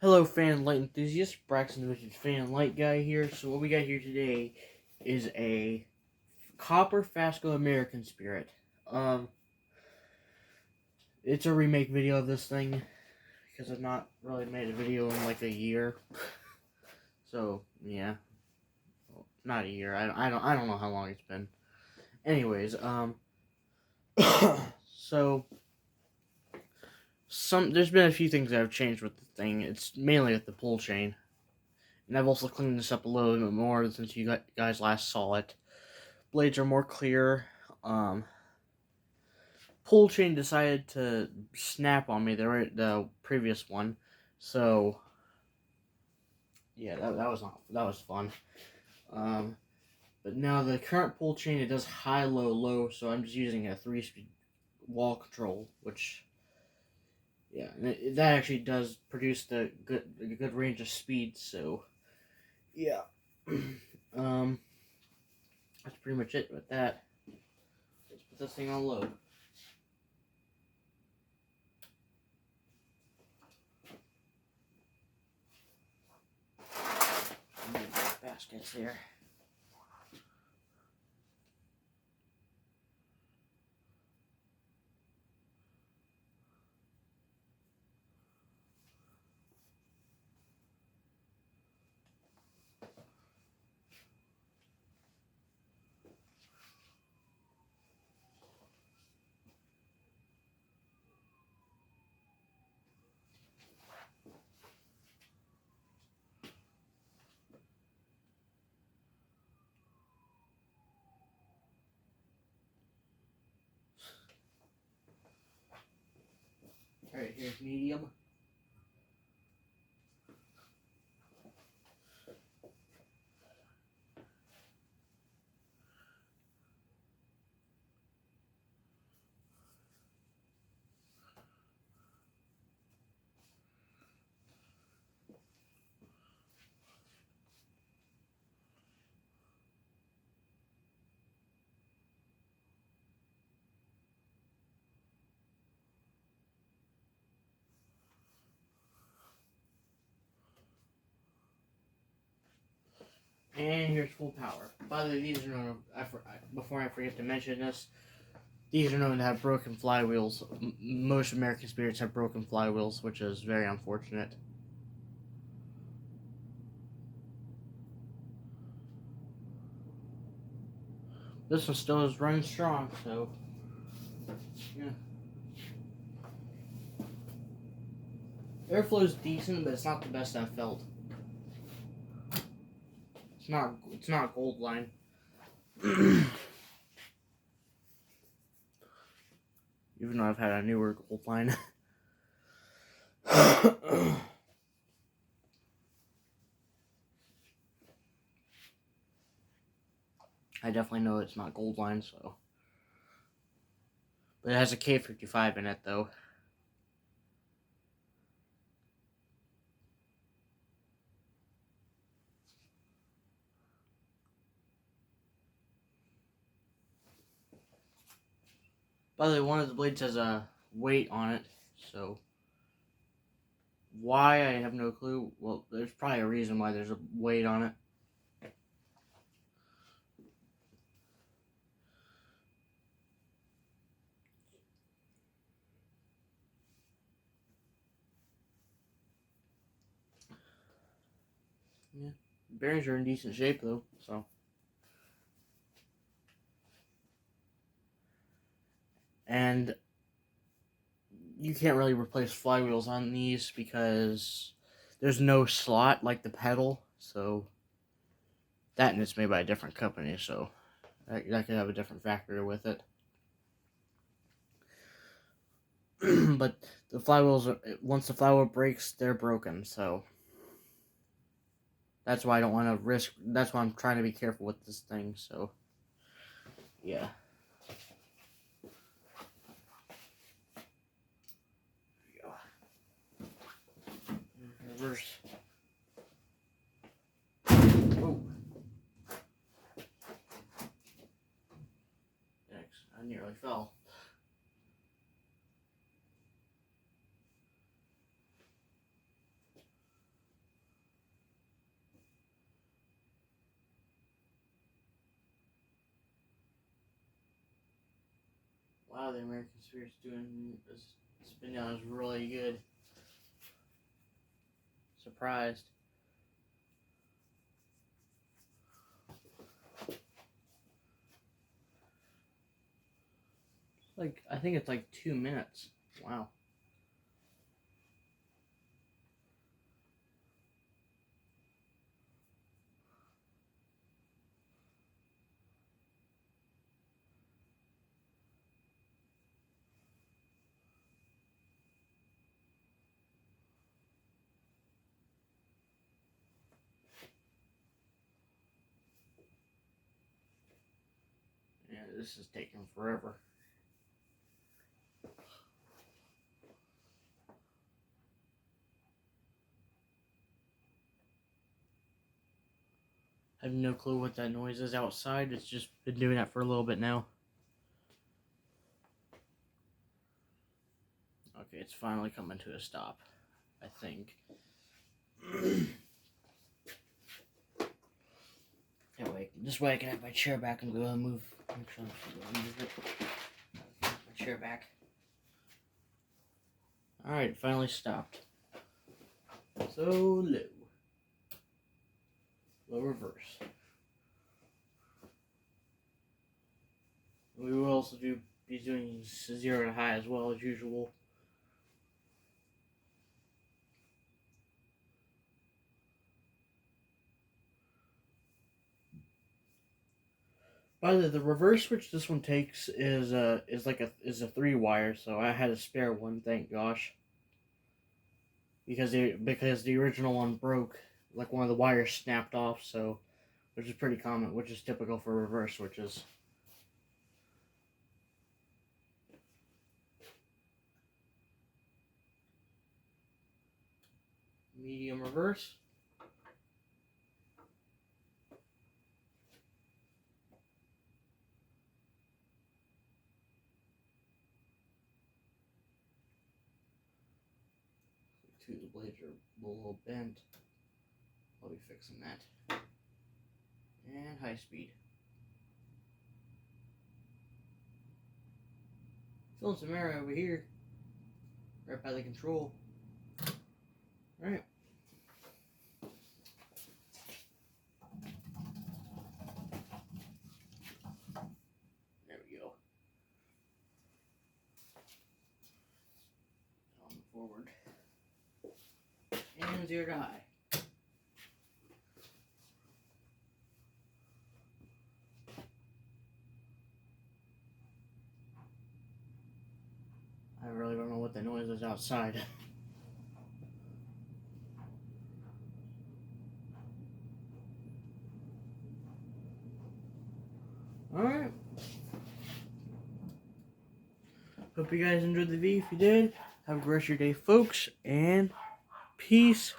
Hello, fan light enthusiasts. Braxton, which is fan light guy here. So what we got here today is a copper Fasco American Spirit. It's a remake video of this thing because I've not really made a video in like a year. So yeah, well, not a year. I don't know how long it's been. Anyways, so there's been a few things that have changed with the thing. It's mainly with the pull chain. And I've also cleaned this up a little bit more since you guys last saw it. Blades are more clear. Pull chain decided to snap on me, the previous one. So yeah, that was fun. But now the current pull chain, it does high, low, low. So I'm just using a 3-speed wall control, which yeah, that actually does produce the good range of speed. So yeah. That's pretty much it with that. Let's put this thing on low. Baskets there. Alright, here's medium. And here's full power. By the way, these are known, before I forget to mention this, these are known to have broken flywheels. Most American Spirits have broken flywheels, which is very unfortunate. This one still is running strong, so yeah. Airflow is decent, but it's not the best I've felt. It's not gold line. Even though I've had a newer gold line. I definitely know it's not gold line, so. But it has a K55 in it, though. By the way, one of the blades has a weight on it, so why, I have no clue. Well, there's probably a reason why there's a weight on it. Yeah, bearings are in decent shape though, so. And you can't really replace flywheels on these because there's no slot like the pedal, so that, and it's made by a different company, so that could have a different factor with it. But the flywheels, once the flywheel breaks, they're broken, so that's why I don't want to risk. That's why I'm trying to be careful with this thing, so yeah. Reverse. Oh. Yikes, I nearly fell. Wow, the American Spirit's spin down is really good. Surprised. Like, I think it's like 2 minutes. Wow. Yeah, this is taking forever. I have no clue what that noise is outside. It's just been doing that for a little bit now. Okay, it's finally coming to a stop, I think. This way I can have my chair back and go and move. Make sure I'm move it. My chair back. Alright, finally stopped. So low. Low reverse. We will also be doing 0 to high as well as usual. By the reverse switch this one takes is a 3-wire, so I had a spare one, thank gosh. Because the original one broke, like one of the wires snapped off, so which is pretty common, which is typical for reverse switches. Medium reverse. The blades are a little bent. I'll be fixing that. And high speed. Filling some air over here. Right by the control. Alright. There we go. On forward. And 0 to high. I really don't know what the noise is outside. Alright. Hope you guys enjoyed the video. If you did, have a great rest of your day, folks, and peace.